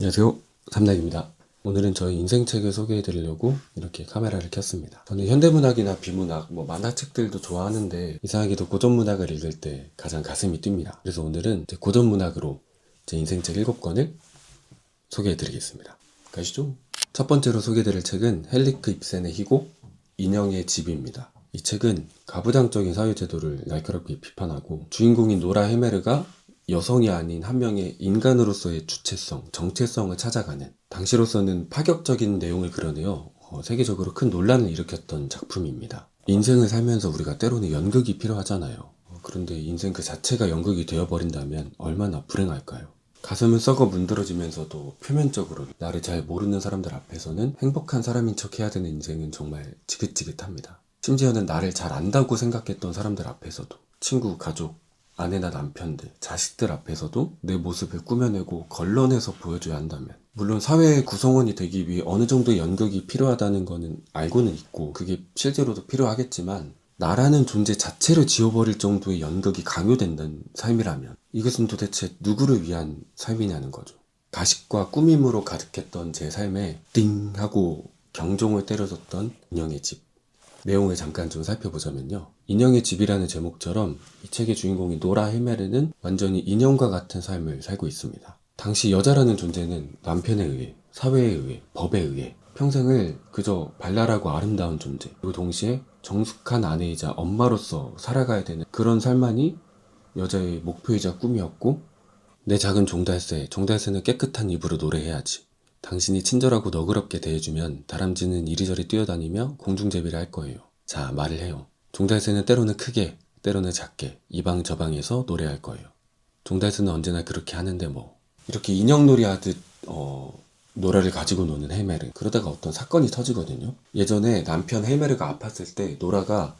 안녕하세요. 삼락입니다. 오늘은 저희 인생책을 소개해 드리려고 이렇게 카메라를 켰습니다. 저는 현대문학이나 비문학, 만화책들도 좋아하는데 이상하게도 고전문학을 읽을 때 가장 가슴이 뜁니다. 그래서 오늘은 이제 고전문학으로 제 인생책 7권을 소개해 드리겠습니다. 가시죠. 첫 번째로 소개해 드릴 책은 헨리크 입센의 희곡, 인형의 집입니다. 이 책은 가부장적인 사회제도를 날카롭게 비판하고 주인공인 노라 헤메르가 여성이 아닌 한 명의 인간으로서의 주체성, 정체성을 찾아가는, 당시로서는 파격적인 내용을 그려내어 세계적으로 큰 논란을 일으켰던 작품입니다. 인생을 살면서 우리가 때로는 연극이 필요하잖아요. 그런데 인생 그 자체가 연극이 되어버린다면 얼마나 불행할까요? 가슴은 썩어 문드러지면서도 표면적으로 나를 잘 모르는 사람들 앞에서는 행복한 사람인 척 해야 되는 인생은 정말 지긋지긋합니다. 심지어는 나를 잘 안다고 생각했던 사람들 앞에서도, 친구, 가족, 아내나 남편들, 자식들 앞에서도 내 모습을 꾸며내고 걸러내서 보여줘야 한다면, 물론 사회의 구성원이 되기 위해 어느 정도의 연극이 필요하다는 거는 알고는 있고 그게 실제로도 필요하겠지만, 나라는 존재 자체를 지워버릴 정도의 연극이 강요된다는 삶이라면 이것은 도대체 누구를 위한 삶이냐는 거죠. 가식과 꾸밈으로 가득했던 제 삶에 띵 하고 경종을 때려줬던 인형의 집. 내용을 잠깐 좀 살펴보자면요. 인형의 집이라는 제목처럼 이 책의 주인공인 노라 헤메르는 완전히 인형과 같은 삶을 살고 있습니다. 당시 여자라는 존재는 남편에 의해, 사회에 의해, 법에 의해 평생을 그저 발랄하고 아름다운 존재, 그리고 동시에 정숙한 아내이자 엄마로서 살아가야 되는 그런 삶만이 여자의 목표이자 꿈이었고, 내 작은 종달새는 깨끗한 입으로 노래해야지. 당신이 친절하고 너그럽게 대해주면 다람쥐는 이리저리 뛰어다니며 공중제비를 할 거예요. 자, 말을 해요. 종달새는 때로는 크게, 때로는 작게 이방저방에서 노래할 거예요. 종달새는 언제나 그렇게 하는데 뭐. 이렇게 인형놀이 하듯 노라를 가지고 노는 헤메르. 그러다가 어떤 사건이 터지거든요. 예전에 남편 헤메르가 아팠을 때 노라가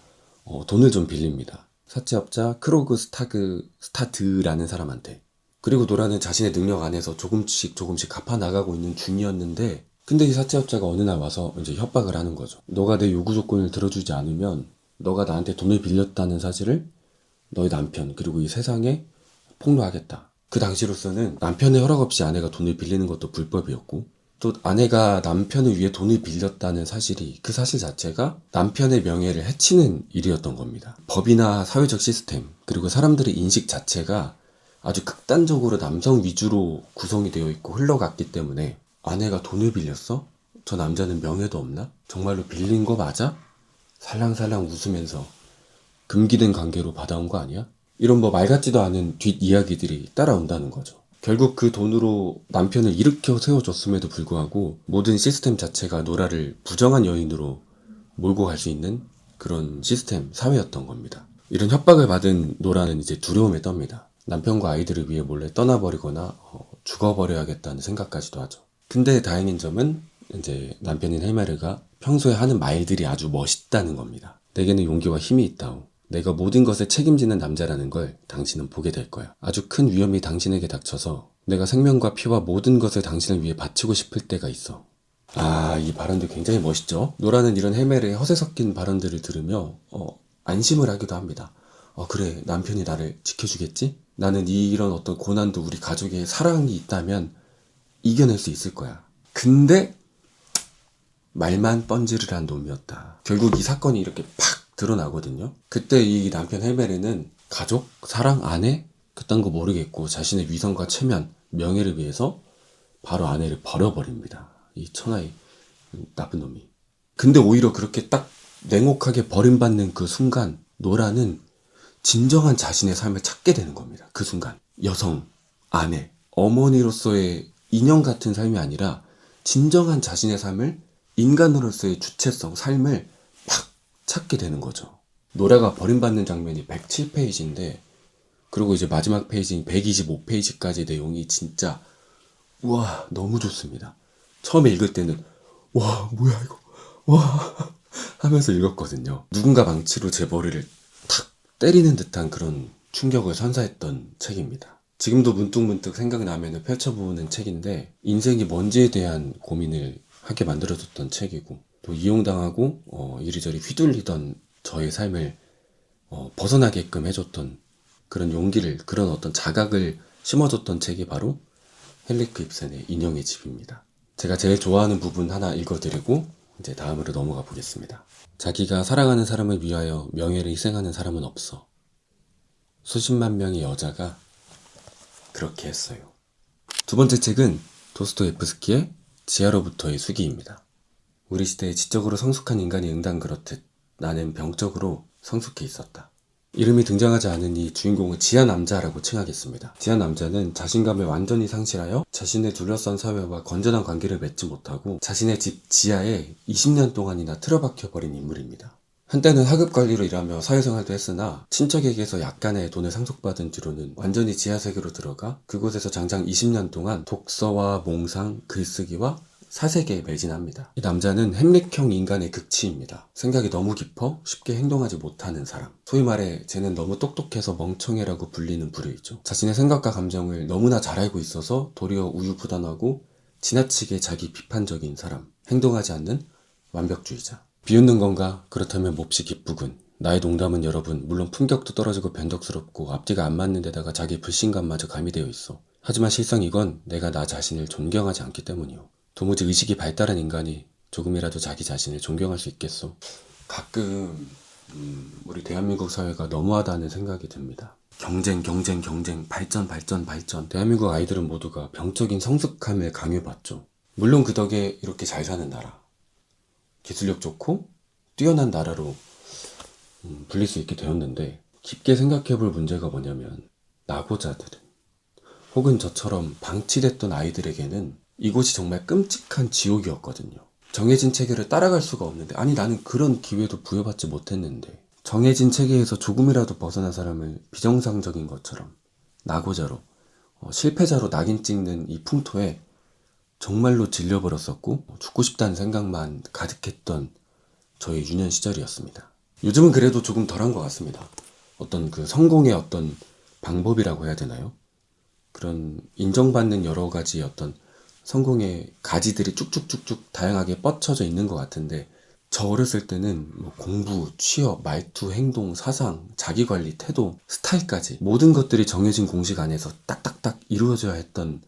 돈을 좀 빌립니다. 사채업자 크로그 스타드라는 사람한테. 그리고 노라는 자신의 능력 안에서 조금씩 갚아 나가고 있는 중이었는데, 근데 이 사채업자가 어느 날 와서 이제 협박을 하는 거죠. 너가 내 요구 조건을 들어주지 않으면 너가 나한테 돈을 빌렸다는 사실을 너의 남편 그리고 이 세상에 폭로하겠다. 그 당시로서는 남편의 허락 없이 아내가 돈을 빌리는 것도 불법이었고, 또 아내가 남편을 위해 돈을 빌렸다는 사실이, 그 사실 자체가 남편의 명예를 해치는 일이었던 겁니다. 법이나 사회적 시스템, 그리고 사람들의 인식 자체가 아주 극단적으로 남성 위주로 구성이 되어 있고 흘러갔기 때문에, 아내가 돈을 빌렸어? 저 남자는 명예도 없나? 정말로 빌린 거 맞아? 살랑살랑 웃으면서 금기된 관계로 받아온 거 아니야? 이런 말 같지도 않은 뒷이야기들이 따라온다는 거죠. 결국 그 돈으로 남편을 일으켜 세워줬음에도 불구하고 모든 시스템 자체가 노라를 부정한 여인으로 몰고 갈 수 있는 그런 시스템, 사회였던 겁니다. 이런 협박을 받은 노라는 이제 두려움에 떱니다. 남편과 아이들을 위해 몰래 떠나버리거나 죽어버려야겠다는 생각까지도 하죠. 근데 다행인 점은 이제 남편인 헤메르가 평소에 하는 말들이 아주 멋있다는 겁니다. 내게는 용기와 힘이 있다오. 내가 모든 것에 책임지는 남자라는 걸 당신은 보게 될 거야. 아주 큰 위험이 당신에게 닥쳐서 내가 생명과 피와 모든 것을 당신을 위해 바치고 싶을 때가 있어. 이 발언도 굉장히 멋있죠? 노라는 이런 헤메르의 허세 섞인 발언들을 들으며 안심을 하기도 합니다. 그래, 남편이 나를 지켜주겠지? 나는 이런 어떤 고난도 우리 가족의 사랑이 있다면 이겨낼 수 있을 거야. 근데 말만 뻔질을 한 놈이었다. 결국 이 사건이 이렇게 팍 드러나거든요. 그때 이 남편 헤메르는 가족, 사랑, 아내 그딴 거 모르겠고 자신의 위선과 체면, 명예를 위해서 바로 아내를 버려버립니다. 이 천하의 나쁜 놈이. 근데 오히려 그렇게 딱 냉혹하게 버림받는 그 순간 노라는 진정한 자신의 삶을 찾게 되는 겁니다. 그 순간 여성, 아내, 어머니로서의 인형 같은 삶이 아니라 진정한 자신의 삶을, 인간으로서의 주체성, 삶을 팍 찾게 되는 거죠. 노라가 버림받는 장면이 107페이지인데 그리고 이제 마지막 페이지인 125페이지까지 내용이 진짜 우와 너무 좋습니다. 처음에 읽을 때는 와 뭐야 이거 와 하면서 읽었거든요. 누군가 망치로 제 머리를 탁 때리는 듯한 그런 충격을 선사했던 책입니다. 지금도 문득문득 생각나면 펼쳐보는 책인데, 인생이 뭔지에 대한 고민을 하게 만들어줬던 책이고, 또 이용당하고 이리저리 휘둘리던 저의 삶을 벗어나게끔 해줬던 그런 용기를, 그런 어떤 자각을 심어줬던 책이 바로 헨리크 입센의 인형의 집입니다. 제가 제일 좋아하는 부분 하나 읽어드리고 이제 다음으로 넘어가 보겠습니다. 자기가 사랑하는 사람을 위하여 명예를 희생하는 사람은 없어. 수십만 명의 여자가 그렇게 했어요. 두 번째 책은 도스토옙스키의 지하로부터의 수기입니다. 우리 시대에 지적으로 성숙한 인간이 응당 그렇듯 나는 병적으로 성숙해 있었다. 이름이 등장하지 않은 이 주인공은 지하 남자라고 칭하겠습니다. 지하 남자는 자신감을 완전히 상실하여 자신을 둘러싼 사회와 건전한 관계를 맺지 못하고 자신의 집 지하에 20년 동안이나 틀어박혀버린 인물입니다. 한때는 하급 관리로 일하며 사회생활도 했으나 친척에게서 약간의 돈을 상속받은 뒤로는 완전히 지하세계로 들어가 그곳에서 장장 20년 동안 독서와 몽상, 글쓰기와 사색에 매진합니다. 이 남자는 햄릿형 인간의 극치입니다. 생각이 너무 깊어 쉽게 행동하지 못하는 사람. 소위 말해 쟤는 너무 똑똑해서 멍청해라고 불리는 부류이죠. 자신의 생각과 감정을 너무나 잘 알고 있어서 도리어 우유부단하고 지나치게 자기 비판적인 사람. 행동하지 않는 완벽주의자. 비웃는 건가? 그렇다면 몹시 기쁘군. 나의 농담은 여러분 물론 품격도 떨어지고 변덕스럽고 앞뒤가 안 맞는 데다가 자기 불신감마저 가미되어 있어. 하지만 실상 이건 내가 나 자신을 존경하지 않기 때문이오. 도무지 의식이 발달한 인간이 조금이라도 자기 자신을 존경할 수 있겠소? 가끔 우리 대한민국 사회가 너무하다는 생각이 듭니다. 경쟁, 발전. 대한민국 아이들은 모두가 병적인 성숙함을 강요받죠. 물론 그 덕에 이렇게 잘 사는 나라, 기술력 좋고 뛰어난 나라로 불릴 수 있게 되었는데 깊게 생각해볼 문제가 뭐냐면 낙오자들은 혹은 저처럼 방치됐던 아이들에게는 이곳이 정말 끔찍한 지옥이었거든요. 정해진 체계를 따라갈 수가 없는데 아니 나는 그런 기회도 부여받지 못했는데 정해진 체계에서 조금이라도 벗어난 사람을 비정상적인 것처럼 낙오자로 실패자로 낙인 찍는 이 풍토에 정말로 질려버렸었고 죽고 싶다는 생각만 가득했던 저의 유년 시절이었습니다. 요즘은 그래도 조금 덜한 것 같습니다. 어떤 그 성공의 어떤 방법이라고 해야 되나요? 그런 인정받는 여러 가지 어떤 성공의 가지들이 쭉쭉쭉쭉 다양하게 뻗쳐져 있는 것 같은데 저 어렸을 때는 뭐 공부, 취업, 말투, 행동, 사상, 자기관리, 태도, 스타일까지 모든 것들이 정해진 공식 안에서 딱딱딱 이루어져야 했던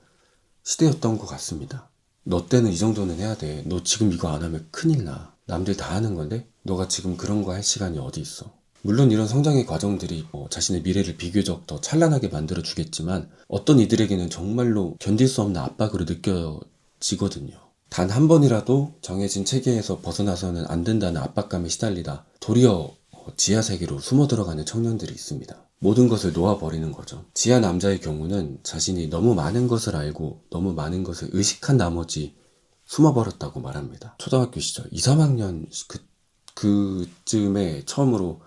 시대였던 것 같습니다. 너 때는 이 정도는 해야 돼. 너 지금 이거 안 하면 큰일 나. 남들 다 하는 건데 너가 지금 그런 거 할 시간이 어디 있어. 물론 이런 성장의 과정들이 자신의 미래를 비교적 더 찬란하게 만들어 주겠지만 어떤 이들에게는 정말로 견딜 수 없는 압박으로 느껴지거든요. 단 한 번이라도 정해진 체계에서 벗어나서는 안 된다는 압박감에 시달리다 도리어 지하 세계로 숨어 들어가는 청년들이 있습니다. 모든 것을 놓아버리는 거죠. 지하 남자의 경우는 자신이 너무 많은 것을 알고 너무 많은 것을 의식한 나머지 숨어버렸다고 말합니다. 초등학교 시절 2, 3학년 그쯤에 처음으로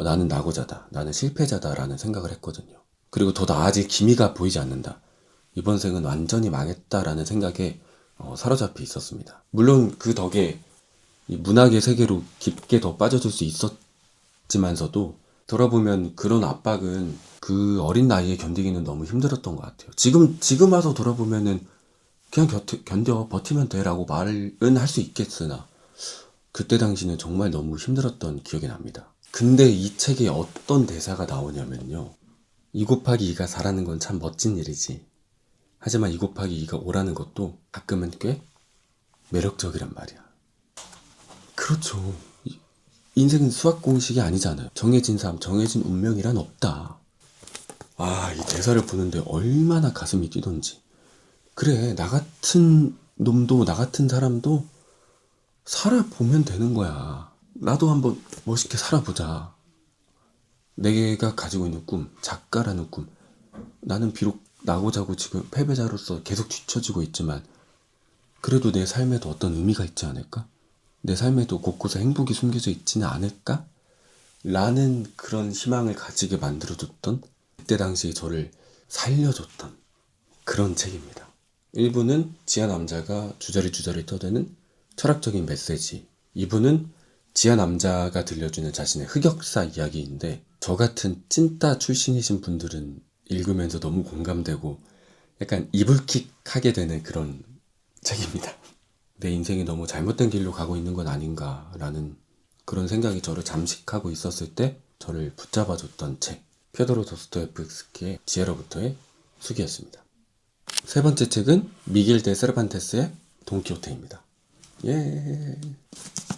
나는 낙오자다. 나는 실패자다. 라는 생각을 했거든요. 그리고 더 나아질 기미가 보이지 않는다. 이번 생은 완전히 망했다라는 생각에 사로잡혀 있었습니다. 물론 그 덕에 이 문학의 세계로 깊게 더 빠져들 수 있었지만서도 돌아보면 그런 압박은 그 어린 나이에 견디기는 너무 힘들었던 것 같아요. 지금 와서 돌아보면은 그냥 견뎌 버티면 돼 라고 말은 할 수 있겠으나 그때 당시는 정말 너무 힘들었던 기억이 납니다. 근데 이 책에 어떤 대사가 나오냐면요. 2 곱하기 2가 4라는 건 참 멋진 일이지. 하지만 2 곱하기 2가 5라는 것도 가끔은 꽤 매력적이란 말이야. 그렇죠. 인생은 수학 공식이 아니잖아요. 정해진 삶, 정해진 운명이란 없다. 이 대사를 보는데 얼마나 가슴이 뛰던지. 그래, 나 같은 놈도, 나 같은 사람도 살아보면 되는 거야. 나도 한번 멋있게 살아보자. 내가 가지고 있는 꿈, 작가라는 꿈. 나는 비록 나고자고 지금 패배자로서 계속 뒤처지고 있지만 그래도 내 삶에도 어떤 의미가 있지 않을까? 내 삶에도 곳곳에 행복이 숨겨져 있지는 않을까? 라는 그런 희망을 가지게 만들어줬던 그때 당시에 저를 살려줬던 그런 책입니다. 1부는 지하 남자가 주저리 떠드는 철학적인 메시지, 2부는 지하 남자가 들려주는 자신의 흑역사 이야기인데 저 같은 찐따 출신이신 분들은 읽으면서 너무 공감되고 약간 이불킥 하게 되는 그런 책입니다. 내 인생이 너무 잘못된 길로 가고 있는 건 아닌가라는 그런 생각이 저를 잠식하고 있었을 때 저를 붙잡아줬던 책, 퓨도르 도스토옙스키의 지하로부터의 수기였습니다. 세 번째 책은 미겔 데 세르반테스의 돈키호테입니다. 예.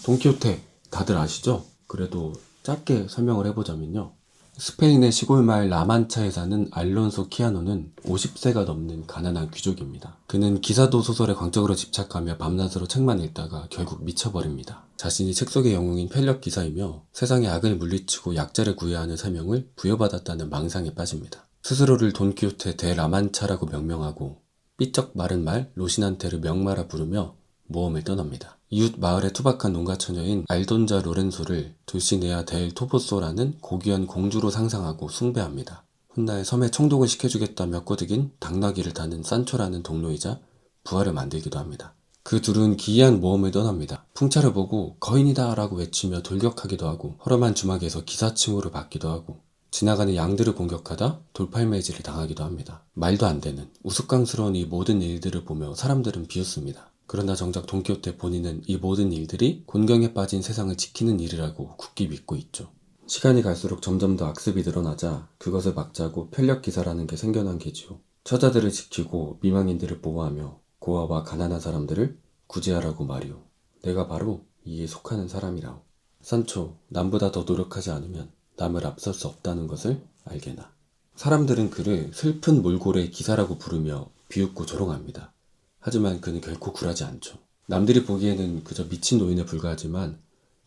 돈키호테 다들 아시죠? 그래도 짧게 설명을 해보자면요. 스페인의 시골 마을 라만차에 사는 알론소 키아노는 50세가 넘는 가난한 귀족입니다. 그는 기사도 소설에 광적으로 집착하며 밤낮으로 책만 읽다가 결국 미쳐버립니다. 자신이 책 속의 영웅인 편력 기사이며 세상의 악을 물리치고 약자를 구해야 하는 사명을 부여받았다는 망상에 빠집니다. 스스로를 돈키호테 데 라만차라고 명명하고 삐쩍 마른 말 로시난테를 명마라 부르며 모험을 떠납니다. 이웃 마을의 투박한 농가 처녀인 알돈자 로렌소를 돌시네아 델 토보소라는 고귀한 공주로 상상하고 숭배합니다. 훗날 섬에 총독을 시켜주겠다며 꼬드긴 당나귀를 타는 산초라는 동료이자 부하를 만들기도 합니다. 그 둘은 기이한 모험을 떠납니다. 풍차를 보고 거인이다 라고 외치며 돌격하기도 하고 허름한 주막에서 기사층으로 받기도 하고 지나가는 양들을 공격하다 돌팔매질을 당하기도 합니다. 말도 안 되는 우스꽝스러운 이 모든 일들을 보며 사람들은 비웃습니다. 그러나 정작 돈키호테 본인은 이 모든 일들이 곤경에 빠진 세상을 지키는 일이라고 굳게 믿고 있죠. 시간이 갈수록 점점 더 악습이 늘어나자 그것을 막자고 편력기사라는 게 생겨난 게지요. 처자들을 지키고 미망인들을 보호하며 고아와 가난한 사람들을 구제하라고 말이오. 내가 바로 이에 속하는 사람이라오. 산초, 남보다 더 노력하지 않으면 남을 앞설 수 없다는 것을 알게나. 사람들은 그를 슬픈 몰골의 기사라고 부르며 비웃고 조롱합니다. 하지만 그는 결코 굴하지 않죠. 남들이 보기에는 그저 미친 노인에 불과하지만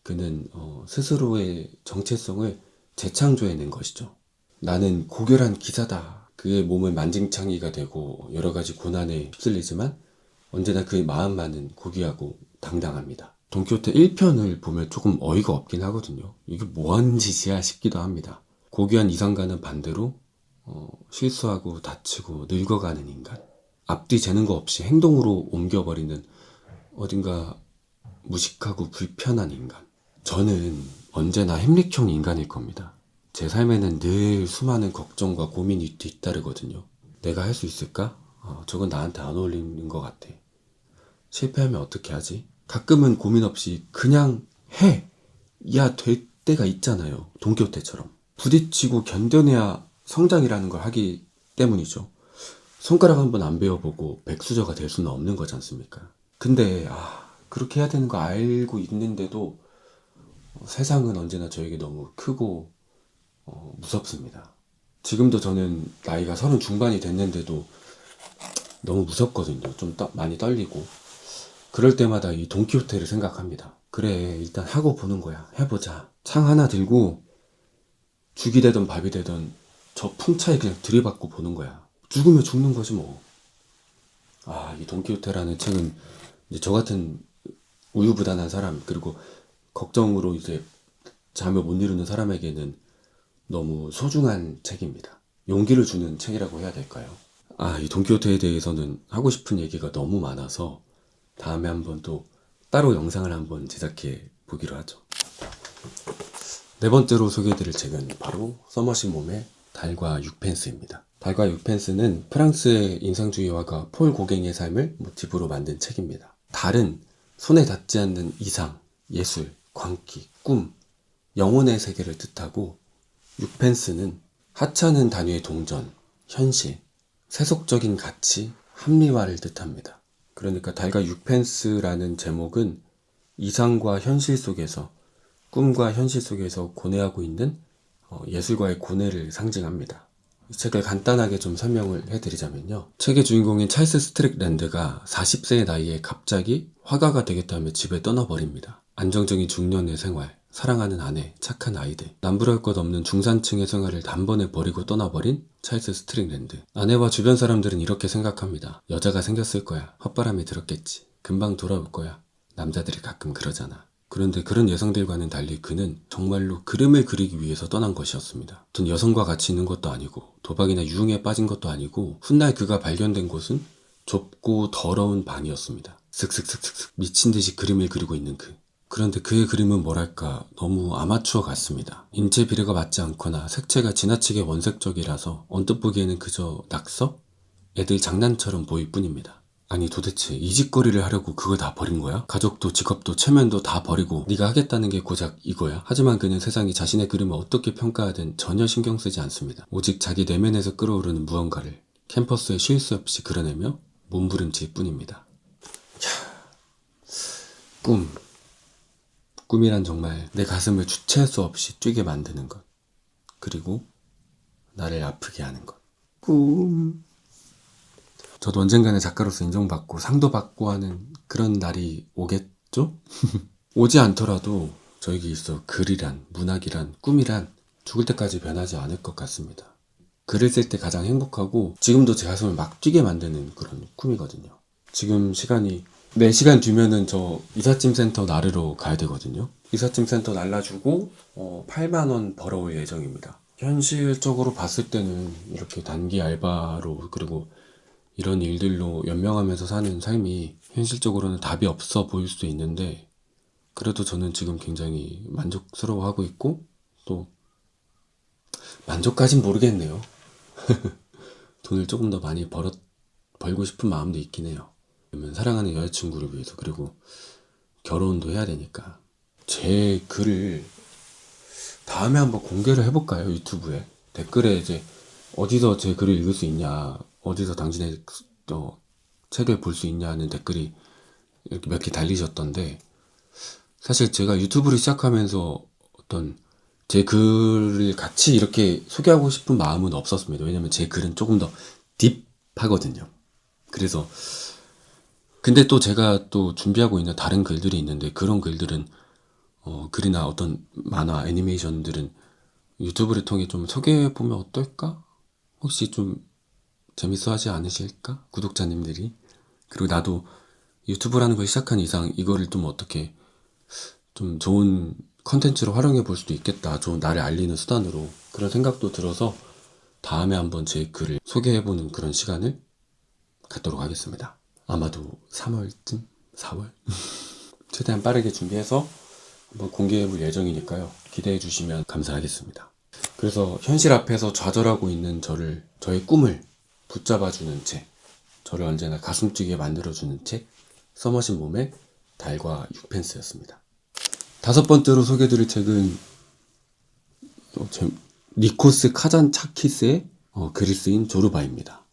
그는 스스로의 정체성을 재창조해낸 것이죠. 나는 고결한 기사다. 그의 몸은 만징창이가 되고 여러 가지 고난에 휩쓸리지만 언제나 그의 마음만은 고귀하고 당당합니다. 돈키호테 1편을 보면 조금 어이가 없긴 하거든요. 이게 뭐하는 짓이야 싶기도 합니다. 고귀한 이상과는 반대로 실수하고 다치고 늙어가는 인간. 앞뒤 재는 거 없이 행동으로 옮겨버리는 어딘가 무식하고 불편한 인간. 저는 언제나 햄릿형 인간일 겁니다. 제 삶에는 늘 수많은 걱정과 고민이 뒤따르거든요. 내가 할 수 있을까? 저건 나한테 안 어울리는 것 같아. 실패하면 어떻게 하지? 가끔은 고민 없이 그냥 해! 야, 될 때가 있잖아요. 돈키호테처럼. 부딪히고 견뎌내야 성장이라는 걸 하기 때문이죠. 손가락 한번 안 배워보고 백수저가 될 수는 없는 거지 않습니까? 근데 그렇게 해야 되는 거 알고 있는데도 세상은 언제나 저에게 너무 크고 무섭습니다. 지금도 저는 나이가 30 중반이 됐는데도 너무 무섭거든요. 좀 많이 떨리고. 그럴 때마다 이 돈키호테를 생각합니다. 그래, 일단 하고 보는 거야. 해보자. 창 하나 들고 죽이 되든 밥이 되든 저 풍차에 그냥 들이받고 보는 거야. 죽으면 죽는 거지 뭐. 이 돈키호테라는 책은 이제 저 같은 우유부단한 사람, 그리고 걱정으로 이제 잠을 못 이루는 사람에게는 너무 소중한 책입니다. 용기를 주는 책이라고 해야 될까요? 이 돈키호테에 대해서는 하고 싶은 얘기가 너무 많아서 다음에 한번 또 따로 영상을 한번 제작해 보기로 하죠. 네 번째로 소개해드릴 책은 바로 서머신 몸의 달과 육펜스입니다. 달과 육펜스는 프랑스의 인상주의 화가 폴 고갱의 삶을 모티브로 만든 책입니다. 달은 손에 닿지 않는 이상, 예술, 광기, 꿈, 영혼의 세계를 뜻하고 육펜스는 하찮은 단위의 동전, 현실, 세속적인 가치, 합리화를 뜻합니다. 그러니까 달과 육펜스라는 제목은 이상과 현실 속에서, 꿈과 현실 속에서 고뇌하고 있는 예술과의 고뇌를 상징합니다. 이 책을 간단하게 좀 설명을 해드리자면요. 책의 주인공인 찰스 스트릭랜드가 40세의 나이에 갑자기 화가가 되겠다며 집을 떠나버립니다. 안정적인 중년의 생활, 사랑하는 아내, 착한 아이들, 남부러울 것 없는 중산층의 생활을 단번에 버리고 떠나버린 찰스 스트릭랜드. 아내와 주변 사람들은 이렇게 생각합니다. 여자가 생겼을 거야. 헛바람이 들었겠지. 금방 돌아올 거야. 남자들이 가끔 그러잖아. 그런데 그런 예상들과는 달리 그는 정말로 그림을 그리기 위해서 떠난 것이었습니다. 어떤 여성과 같이 있는 것도 아니고 도박이나 유흥에 빠진 것도 아니고 훗날 그가 발견된 곳은 좁고 더러운 방이었습니다. 슥슥슥슥 미친듯이 그림을 그리고 있는 그. 그런데 그의 그림은 뭐랄까 너무 아마추어 같습니다. 인체 비례가 맞지 않거나 색채가 지나치게 원색적이라서 언뜻 보기에는 그저 낙서? 애들 장난처럼 보일 뿐입니다. 아니 도대체 이 짓거리를 하려고 그걸 다 버린 거야? 가족도 직업도 체면도 다 버리고 네가 하겠다는 게 고작 이거야? 하지만 그는 세상이 자신의 그림을 어떻게 평가하든 전혀 신경 쓰지 않습니다. 오직 자기 내면에서 끌어오르는 무언가를 캠퍼스에 쉴 새 없이 그려내며 몸부림칠 뿐입니다. 꿈. 꿈이란 정말 내 가슴을 주체할 수 없이 뛰게 만드는 것. 그리고 나를 아프게 하는 것. 꿈. 저도 언젠가는 작가로서 인정받고 상도 받고 하는 그런 날이 오겠죠? 오지 않더라도 저에게 있어 글이란, 문학이란, 꿈이란 죽을 때까지 변하지 않을 것 같습니다. 글을 쓸 때 가장 행복하고 지금도 제 가슴을 막 뛰게 만드는 그런 꿈이거든요. 지금 시간이 4시간 뒤면은 저 이삿짐 센터 나르러 가야 되거든요. 이삿짐 센터 날라주고 8만원 벌어올 예정입니다. 현실적으로 봤을 때는 이렇게 단기 알바로 그리고 이런 일들로 연명하면서 사는 삶이 현실적으로는 답이 없어 보일 수 있는데 그래도 저는 지금 굉장히 만족스러워하고 있고 또 만족까진 모르겠네요. 돈을 조금 더 많이 벌고 싶은 마음도 있긴 해요. 왜냐면 사랑하는 여자친구를 위해서 그리고 결혼도 해야 되니까 제 글을 다음에 한번 공개를 해볼까요? 유튜브에 댓글에 이제 어디서 제 글을 읽을 수 있냐 어디서 당신의 책을 볼 수 있냐는 댓글이 이렇게 몇 개 달리셨던데 사실 제가 유튜브를 시작하면서 어떤 제 글을 같이 이렇게 소개하고 싶은 마음은 없었습니다. 왜냐면 제 글은 조금 더 딥하거든요. 그래서 근데 또 제가 또 준비하고 있는 다른 글들이 있는데 그런 글들은 글이나 어떤 만화, 애니메이션들은 유튜브를 통해 좀 소개해보면 어떨까? 혹시 좀 재밌어 하지 않으실까? 구독자님들이. 그리고 나도 유튜브라는 걸 시작한 이상 이거를 좀 어떻게 좀 좋은 컨텐츠로 활용해 볼 수도 있겠다. 좋은 나를 알리는 수단으로. 그런 생각도 들어서 다음에 한번 제 글을 소개해보는 그런 시간을 갖도록 하겠습니다. 아마도 3월쯤? 4월? 최대한 빠르게 준비해서 한번 공개해볼 예정이니까요. 기대해 주시면 감사하겠습니다. 그래서 현실 앞에서 좌절하고 있는 저의 꿈을 붙잡아주는 책, 저를 언제나 가슴 뛰게 만들어주는 책, 써머신 몸의 달과 6펜스였습니다. 5번째로 소개해드릴 책은 니코스 카잔차키스의 글이 쓰인 조르바입니다.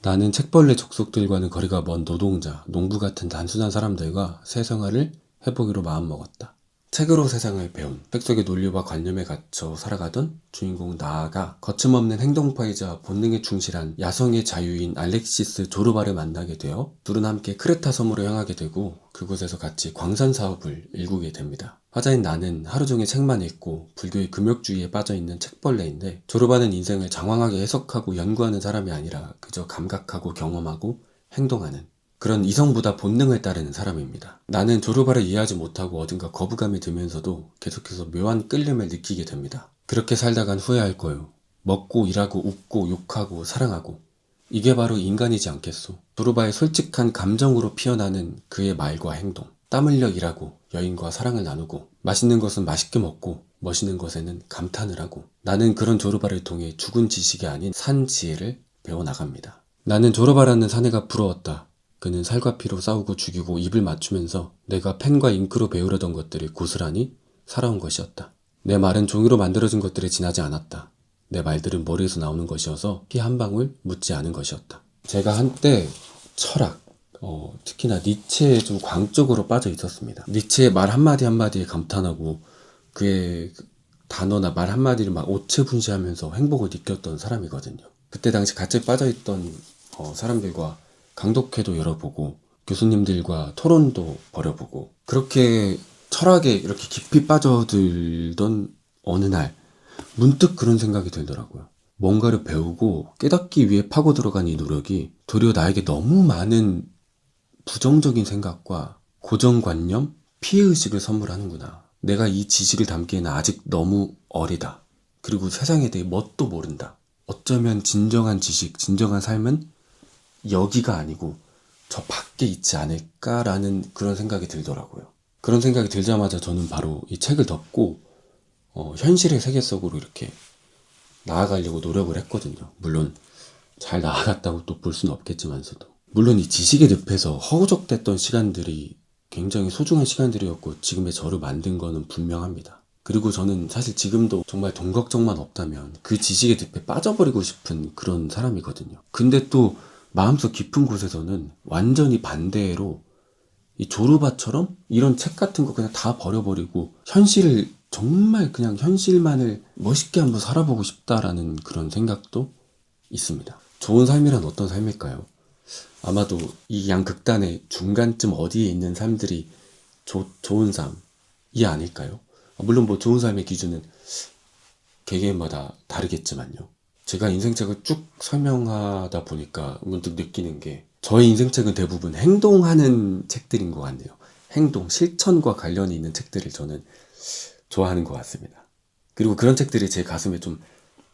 나는 책벌레 족속들과는 거리가 먼 노동자, 농부 같은 단순한 사람들과 새 생활을 해보기로 마음먹었다. 책으로 세상을 배운 책 속의 논리와 관념에 갇혀 살아가던 주인공 나아가 거침없는 행동파이자 본능에 충실한 야성의 자유인 알렉시스 조르바를 만나게 되어 둘은 함께 크레타 섬으로 향하게 되고 그곳에서 같이 광산 사업을 일구게 됩니다. 화자인 나는 하루 종일 책만 읽고 불교의 금욕주의에 빠져있는 책벌레인데 조르바는 인생을 장황하게 해석하고 연구하는 사람이 아니라 그저 감각하고 경험하고 행동하는 그런 이성보다 본능을 따르는 사람입니다. 나는 조르바를 이해하지 못하고 어딘가 거부감이 들면서도 계속해서 묘한 끌림을 느끼게 됩니다. 그렇게 살다간 후회할 거요. 먹고 일하고 웃고 욕하고 사랑하고 이게 바로 인간이지 않겠소. 조르바의 솔직한 감정으로 피어나는 그의 말과 행동. 땀 흘려 일하고 여인과 사랑을 나누고 맛있는 것은 맛있게 먹고 멋있는 것에는 감탄을 하고 나는 그런 조르바를 통해 죽은 지식이 아닌 산 지혜를 배워나갑니다. 나는 조르바라는 사내가 부러웠다. 그는 살과 피로 싸우고 죽이고 입을 맞추면서 내가 펜과 잉크로 배우려던 것들을 고스란히 살아온 것이었다. 내 말은 종이로 만들어진 것들에 지나지 않았다. 내 말들은 머리에서 나오는 것이어서 피 한 방울 묻지 않은 것이었다. 제가 한때 철학, 특히나 니체에 좀 광적으로 빠져 있었습니다. 니체의 말 한마디 한마디에 감탄하고 그의 단어나 말 한마디를 막 오체분시하면서 행복을 느꼈던 사람이거든요. 그때 당시 같이 빠져있던 사람들과 강독회도 열어보고 교수님들과 토론도 벌여보고 그렇게 철학에 이렇게 깊이 빠져들던 어느 날 문득 그런 생각이 들더라고요. 뭔가를 배우고 깨닫기 위해 파고 들어간 이 노력이 도리어 나에게 너무 많은 부정적인 생각과 고정관념, 피해의식을 선물하는구나. 내가 이 지식을 담기에는 아직 너무 어리다. 그리고 세상에 대해 뭣도 모른다. 어쩌면 진정한 지식, 진정한 삶은 여기가 아니고 저 밖에 있지 않을까라는 그런 생각이 들더라고요. 그런 생각이 들자마자 저는 바로 이 책을 덮고 현실의 세계 속으로 이렇게 나아가려고 노력을 했거든요. 물론 잘 나아갔다고 또 볼 수는 없겠지만서도 물론 이 지식의 늪에서 허우적댔던 시간들이 굉장히 소중한 시간들이었고 지금의 저를 만든 거는 분명합니다. 그리고 저는 사실 지금도 정말 돈 걱정만 없다면 그 지식의 늪에 빠져버리고 싶은 그런 사람이거든요. 근데 또 마음속 깊은 곳에서는 완전히 반대로 이 조르바처럼 이런 책 같은 거 그냥 다 버려버리고 현실을 정말 그냥 현실만을 멋있게 한번 살아보고 싶다라는 그런 생각도 있습니다. 좋은 삶이란 어떤 삶일까요? 아마도 이 양극단의 중간쯤 어디에 있는 삶들이 좋은 삶이 아닐까요? 물론 뭐 좋은 삶의 기준은 개개인마다 다르겠지만요. 제가 인생책을 쭉 설명하다 보니까 문득 느끼는 게 저의 인생책은 대부분 행동하는 책들인 것 같네요. 행동, 실천과 관련이 있는 책들을 저는 좋아하는 것 같습니다. 그리고 그런 책들이 제 가슴에 좀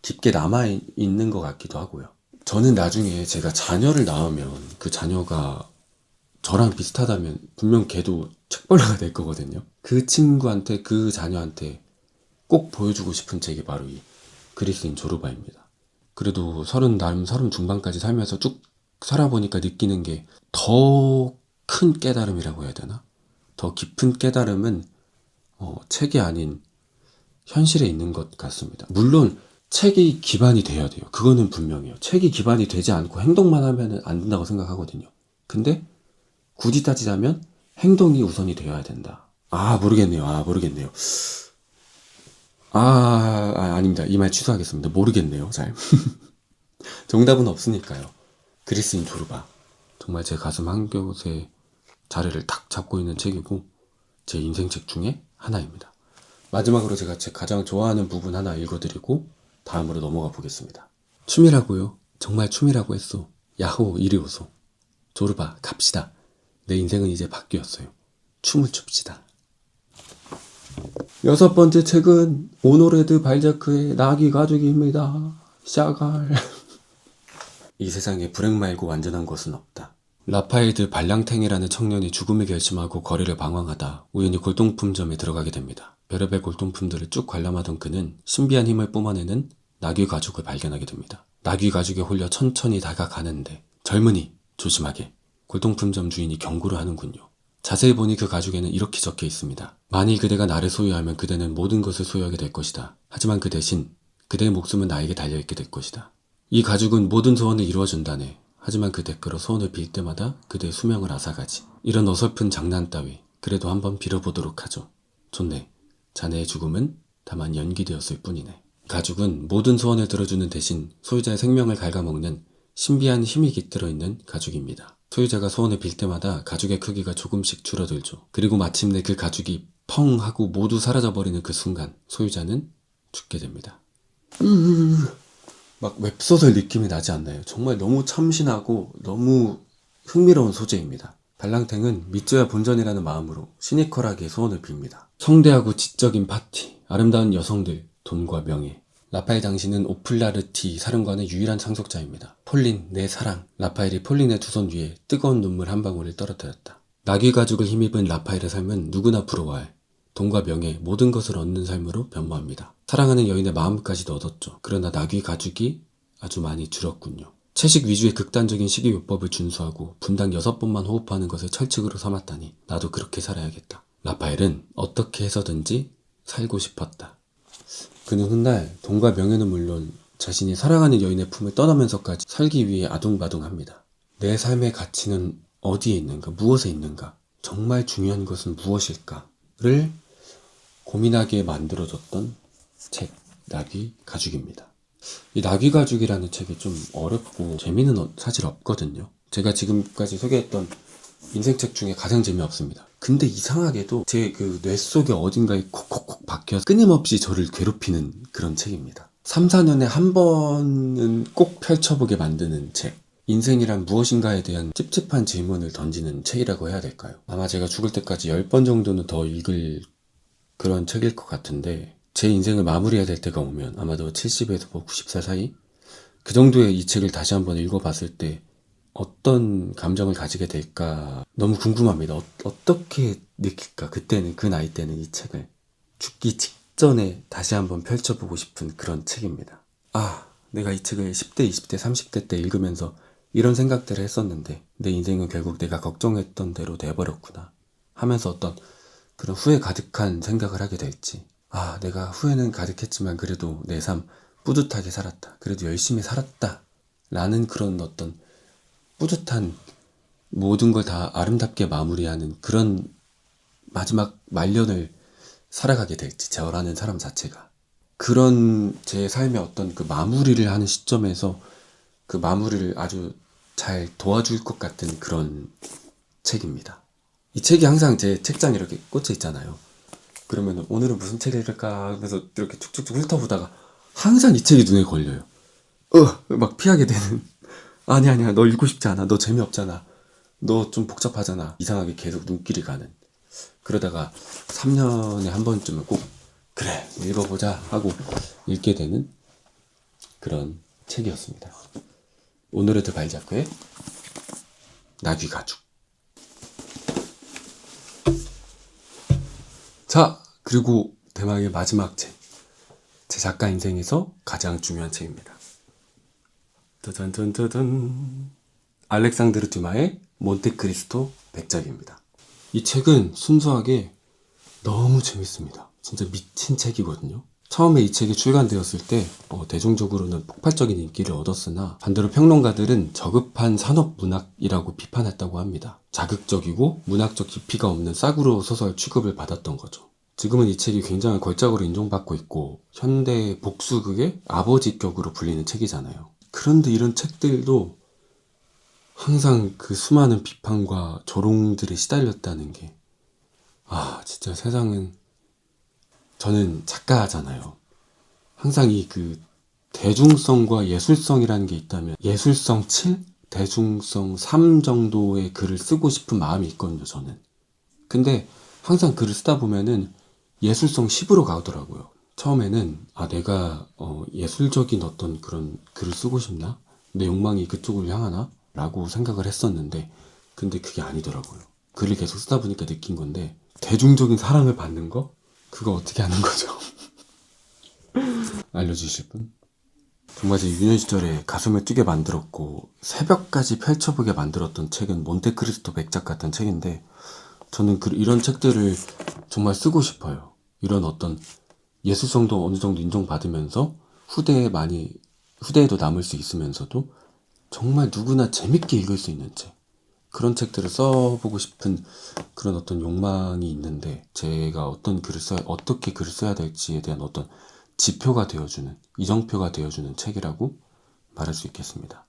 깊게 남아있는 것 같기도 하고요. 저는 나중에 제가 자녀를 낳으면 그 자녀가 저랑 비슷하다면 분명 걔도 책벌레가 될 거거든요. 그 친구한테, 그 자녀한테 꼭 보여주고 싶은 책이 바로 이 그리스인 조르바입니다. 그래도 나름 30 중반까지 살면서 쭉 살아보니까 느끼는 게 더 큰 깨달음이라고 해야 되나? 더 깊은 깨달음은 책이 아닌 현실에 있는 것 같습니다. 물론 책이 기반이 돼야 돼요. 그거는 분명해요. 책이 기반이 되지 않고 행동만 하면 안 된다고 생각하거든요. 근데 굳이 따지자면 행동이 우선이 되어야 된다. 모르겠네요. 아닙니다. 이 말 취소하겠습니다. 모르겠네요. 잘. 정답은 없으니까요. 그리스인 조르바. 정말 제 가슴 한켠에 자리를 탁 잡고 있는 책이고 제 인생책 중에 하나입니다. 마지막으로 제가 제 가장 좋아하는 부분 하나 읽어드리고 다음으로 넘어가 보겠습니다. 춤이라고요? 정말 춤이라고 했어. 야호 이리 오소. 조르바 갑시다. 내 인생은 이제 바뀌었어요. 춤을 춥시다. 6번째 책은 오노레드 발자크의 나귀 가죽입니다. 샤갈. 이 세상에 불행 말고 완전한 것은 없다. 라파엘드 발랑탱이라는 청년이 죽음을 결심하고 거리를 방황하다 우연히 골동품점에 들어가게 됩니다. 별의별 골동품들을 쭉 관람하던 그는 신비한 힘을 뿜어내는 나귀 가죽을 발견하게 됩니다. 나귀 가죽에 홀려 천천히 다가가는데 젊은이 조심하게 골동품점 주인이 경고를 하는군요. 자세히 보니 그 가죽에는 이렇게 적혀 있습니다. 만일 그대가 나를 소유하면 그대는 모든 것을 소유하게 될 것이다. 하지만 그 대신 그대의 목숨은 나에게 달려있게 될 것이다. 이 가죽은 모든 소원을 이루어준다네. 하지만 그 대가로 소원을 빌 때마다 그대의 수명을 앗아가지. 이런 어설픈 장난 따위 그래도 한번 빌어보도록 하죠. 좋네. 자네의 죽음은 다만 연기되었을 뿐이네. 가죽은 모든 소원을 들어주는 대신 소유자의 생명을 갉아먹는 신비한 힘이 깃들어 있는 가죽입니다. 소유자가 소원을 빌 때마다 가죽의 크기가 조금씩 줄어들죠. 그리고 마침내 그 가죽이 펑 하고 모두 사라져버리는 그 순간 소유자는 죽게 됩니다. 막 웹소설 느낌이 나지 않나요? 정말 너무 참신하고 너무 흥미로운 소재입니다. 발랑탱은 믿져야 본전이라는 마음으로 시니컬하게 소원을 빕니다. 성대하고 지적인 파티, 아름다운 여성들, 돈과 명예. 라파엘 당신은 오플라르티 사령관의 유일한 상속자입니다. 폴린, 내 사랑. 라파엘이 폴린의 두 손 위에 뜨거운 눈물 한 방울을 떨어뜨렸다. 나귀 가죽을 힘입은 라파엘의 삶은 누구나 부러워할 돈과 명예, 모든 것을 얻는 삶으로 변모합니다. 사랑하는 여인의 마음까지도 얻었죠. 그러나 나귀 가죽이 아주 많이 줄었군요. 채식 위주의 극단적인 식이요법을 준수하고 분당 6번만 호흡하는 것을 철칙으로 삼았다니 나도 그렇게 살아야겠다. 라파엘은 어떻게 해서든지 살고 싶었다. 그는 훗날 돈과 명예는 물론 자신이 사랑하는 여인의 품을 떠나면서까지 살기 위해 아둥바둥합니다. 내 삶의 가치는 어디에 있는가? 무엇에 있는가? 정말 중요한 것은 무엇일까?를 고민하게 만들어줬던 책, 나귀 가죽입니다. 이 나귀 가죽이라는 책이 좀 어렵고 재미는 사실 없거든요. 제가 지금까지 소개했던 인생책 중에 가장 재미없습니다. 근데 이상하게도 제 그 뇌 속에 어딘가에 콕콕콕 박혀서 끊임없이 저를 괴롭히는 그런 책입니다. 3, 4년에 한 번은 꼭 펼쳐보게 만드는 책. 인생이란 무엇인가에 대한 찝찝한 질문을 던지는 책이라고 해야 될까요? 아마 제가 죽을 때까지 10번 정도는 더 읽을 그런 책일 것 같은데 제 인생을 마무리해야 될 때가 오면 아마도 70에서 90살 사이? 그 정도의 이 책을 다시 한번 읽어봤을 때 어떤 감정을 가지게 될까 너무 궁금합니다. 어떻게 느낄까? 그때는 그 나이 때는 이 책을 죽기 직전에 다시 한번 펼쳐보고 싶은 그런 책입니다. 내가 이 책을 10대, 20대, 30대 때 읽으면서 이런 생각들을 했었는데 내 인생은 결국 내가 걱정했던 대로 돼버렸구나 하면서 어떤 그런 후회 가득한 생각을 하게 될지 아, 내가 후회는 가득했지만 그래도 내 삶 뿌듯하게 살았다. 그래도 열심히 살았다. 라는 그런 어떤 뿌듯한 모든 걸 다 아름답게 마무리하는 그런 마지막 말년을 살아가게 될지, 저라는 사람 자체가. 그런 제 삶의 어떤 그 마무리를 하는 시점에서 그 마무리를 아주 잘 도와줄 것 같은 그런 책입니다. 이 책이 항상 제 책장에 이렇게 꽂혀 있잖아요. 그러면 오늘은 무슨 책을 읽을까 하면서 이렇게 쭉쭉쭉 훑어보다가 항상 이 책이 눈에 걸려요. 막 피하게 되는. 아니야, 너 읽고 싶지 않아. 너 재미없잖아. 너 좀 복잡하잖아. 이상하게 계속 눈길이 가는. 그러다가 3년에 한 번쯤은 꼭 그래 읽어보자 하고 읽게 되는 그런 책이었습니다. 오늘의 드 발자크의 나귀 가죽. 자, 그리고 대망의 마지막 책. 제 작가 인생에서 가장 중요한 책입니다. 짜잔짠짜잔. 알렉상드르 듀마의 몬테크리스토 백작입니다. 이 책은 순수하게 너무 재밌습니다. 진짜 미친 책이거든요. 처음에 이 책이 출간되었을 때 대중적으로는 폭발적인 인기를 얻었으나 반대로 평론가들은 저급한 산업문학이라고 비판했다고 합니다. 자극적이고 문학적 깊이가 없는 싸구려 소설 취급을 받았던 거죠. 지금은 이 책이 굉장히 걸작으로 인정받고 있고 현대 복수극의 아버지격으로 불리는 책이잖아요. 그런데 이런 책들도 항상 그 수많은 비판과 조롱들에 시달렸다는 게, 진짜 세상은, 저는 작가잖아요. 항상 이 그 대중성과 예술성이라는 게 있다면 예술성 7, 대중성 3 정도의 글을 쓰고 싶은 마음이 있거든요, 저는. 근데 항상 글을 쓰다 보면은 예술성 10으로 가더라고요. 처음에는 내가 예술적인 어떤 그런 글을 쓰고 싶나? 내 욕망이 그쪽을 향하나? 라고 생각을 했었는데, 근데 그게 아니더라고요. 글을 계속 쓰다 보니까 느낀 건데, 대중적인 사랑을 받는 거? 그거 어떻게 하는 거죠? 알려주실 분? 정말 제 유년 시절에 가슴을 뛰게 만들었고 새벽까지 펼쳐보게 만들었던 책은 몬테크리스토 백작 같은 책인데, 저는 이런 책들을 정말 쓰고 싶어요. 이런 어떤 예술성도 어느 정도 인정받으면서 후대에도 남을 수 있으면서도 정말 누구나 재밌게 읽을 수 있는 책, 그런 책들을 써보고 싶은 그런 어떤 욕망이 있는데, 제가 어떻게 글을 써야 될지에 대한 어떤 지표가 되어주는, 이정표가 되어주는 책이라고 말할 수 있겠습니다.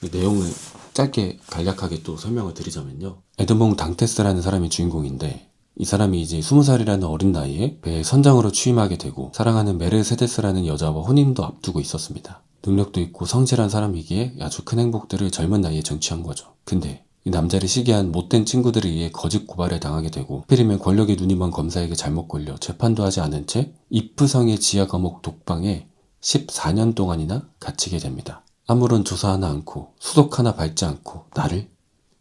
이 내용을 짧게 간략하게 또 설명을 드리자면요. 에드몽 당테스라는 사람이 주인공인데, 이 사람이 이제 20살이라는 어린 나이에 배의 선장으로 취임하게 되고 사랑하는 메르세데스라는 여자와 혼인도 앞두고 있었습니다. 능력도 있고 성실한 사람이기에 아주 큰 행복들을 젊은 나이에 쟁취한 거죠. 근데 이 남자를 시기한 못된 친구들에 의해 거짓 고발을 당하게 되고, 하필이면 권력에 눈이 먼 검사에게 잘못 걸려 재판도 하지 않은 채 이프성의 지하 감옥 독방에 14년 동안이나 갇히게 됩니다. 아무런 조사 하나 않고 수독 하나 밟지 않고 나를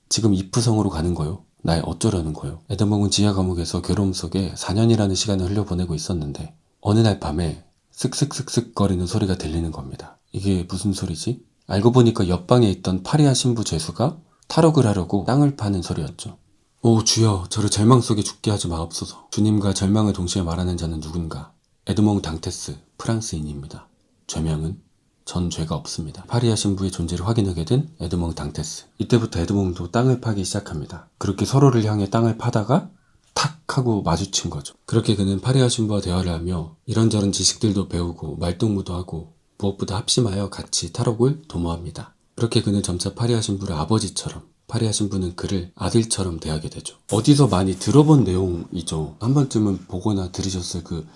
지금 이프성으로 가는 거요? 날 어쩌려는 거요? 에드몽은 지하 감옥에서 괴로움 속에 4년이라는 시간을 흘려보내고 있었는데, 어느 날 밤에 슥슥슥슥 거리는 소리가 들리는 겁니다. 이게 무슨 소리지? 알고 보니까 옆방에 있던 파리아 신부 죄수가 탈옥을 하려고 땅을 파는 소리였죠. 오 주여, 저를 절망 속에 죽게 하지 마옵소서. 주님과 절망을 동시에 말하는 자는 누군가? 에드몽 당테스, 프랑스인입니다. 죄명은 전 죄가 없습니다. 파리아 신부의 존재를 확인하게 된 에드몽 당테스. 이때부터 에드몽도 땅을 파기 시작합니다. 그렇게 서로를 향해 땅을 파다가 탁 하고 마주친 거죠. 그렇게 그는 파리아 신부와 대화를 하며 이런저런 지식들도 배우고 말동무도 하고, 무엇보다 합심하여 같이 탈옥을 도모합니다. 그렇게 그는 점차 파리아 신부를 아버지처럼, 파리아 신부는 그를 아들처럼 대하게 되죠. 어디서 많이 들어본 내용이죠. 한 번쯤은 보거나 들으셨을 그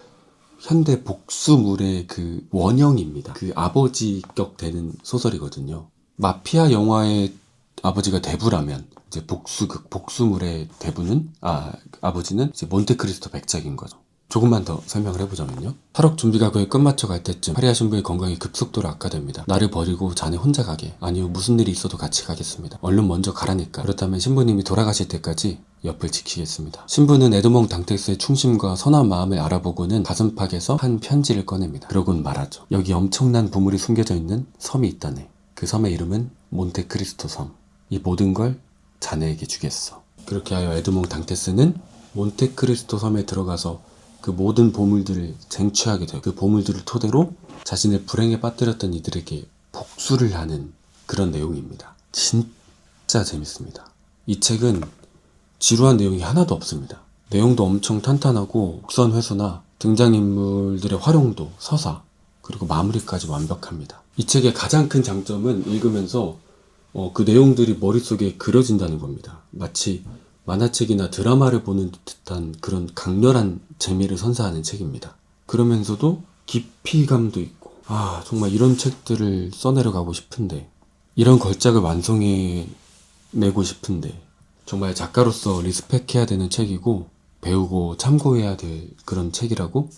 현대 복수물의 그 원형입니다. 그 아버지격 되는 소설이거든요. 마피아 영화의 아버지가 대부라면 이제 복수물의 대부는 아버지는 이제 몬테크리스토 백작인 거죠. 조금만 더 설명을 해보자면요. 탈옥 준비가 거의 끝마쳐 갈 때쯤 파리아 신부의 건강이 급속도로 악화됩니다. 나를 버리고 자네 혼자 가게. 아니요, 무슨 일이 있어도 같이 가겠습니다. 얼른 먼저 가라니까. 그렇다면 신부님이 돌아가실 때까지 옆을 지키겠습니다. 신부는 에드몽 당테스의 충심과 선한 마음을 알아보고는 가슴팍에서 한 편지를 꺼냅니다. 그러곤 말하죠. 여기 엄청난 보물이 숨겨져 있는 섬이 있다네. 그 섬의 이름은 몬테크리스토 섬. 이 모든 걸 자네에게 주겠어. 그렇게 하여 에드몽 당테스는 몬테크리스토 섬에 들어가서 그 모든 보물들을 쟁취하게 되고 그 보물들을 토대로 자신을 불행에 빠뜨렸던 이들에게 복수를 하는 그런 내용입니다. 진짜 재밌습니다. 이 책은 지루한 내용이 하나도 없습니다. 내용도 엄청 탄탄하고 곡선회수나 등장인물들의 활용도, 서사, 그리고 마무리까지 완벽합니다. 이 책의 가장 큰 장점은 읽으면서 그 내용들이 머릿속에 그려진다는 겁니다. 마치 만화책이나 드라마를 보는 듯한 그런 강렬한 재미를 선사하는 책입니다. 그러면서도 깊이감도 있고, 정말 이런 책들을 써내려가고 싶은데, 이런 걸작을 완성해내고 싶은데, 정말 작가로서 리스펙해야 되는 책이고, 배우고 참고해야 될 그런 책이라고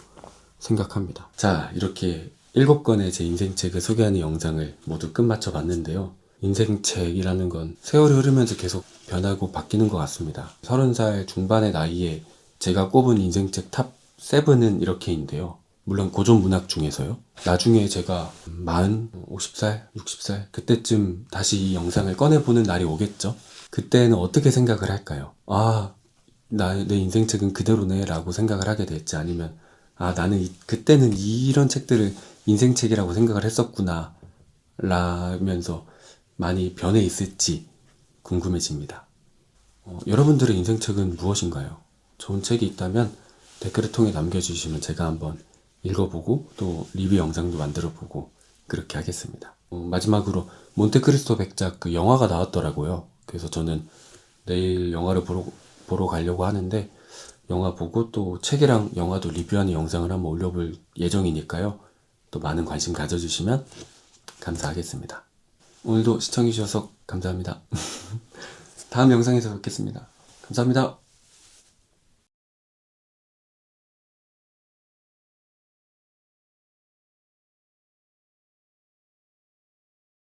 생각합니다. 자, 이렇게 7권의 제 인생책을 소개하는 영상을 모두 끝마쳐 봤는데요. 인생책이라는 건 세월이 흐르면서 계속 변하고 바뀌는 것 같습니다. 30살 중반의 나이에 제가 꼽은 인생책 탑 7은 이렇게인데요. 물론 고전 문학 중에서요. 나중에 제가 40, 50살, 60살 그때쯤 다시 이 영상을 꺼내보는 날이 오겠죠. 그때는 어떻게 생각을 할까요? 내 인생책은 그대로네 라고 생각을 하게 될지, 아니면 나는 그때는 이런 책들을 인생책이라고 생각을 했었구나 라면서 많이 변해 있을지 궁금해집니다. 여러분들의 인생책은 무엇인가요? 좋은 책이 있다면 댓글을 통해 남겨주시면 제가 한번 읽어보고 또 리뷰 영상도 만들어보고 그렇게 하겠습니다. 마지막으로 몬테크리스토 백작 그 영화가 나왔더라고요. 그래서 저는 내일 영화를 보러 가려고 하는데, 영화 보고 또 책이랑 영화도 리뷰하는 영상을 한번 올려볼 예정이니까요. 또 많은 관심 가져주시면 감사하겠습니다. 오늘도 시청해주셔서 감사합니다. 다음 영상에서 뵙겠습니다. 감사합니다.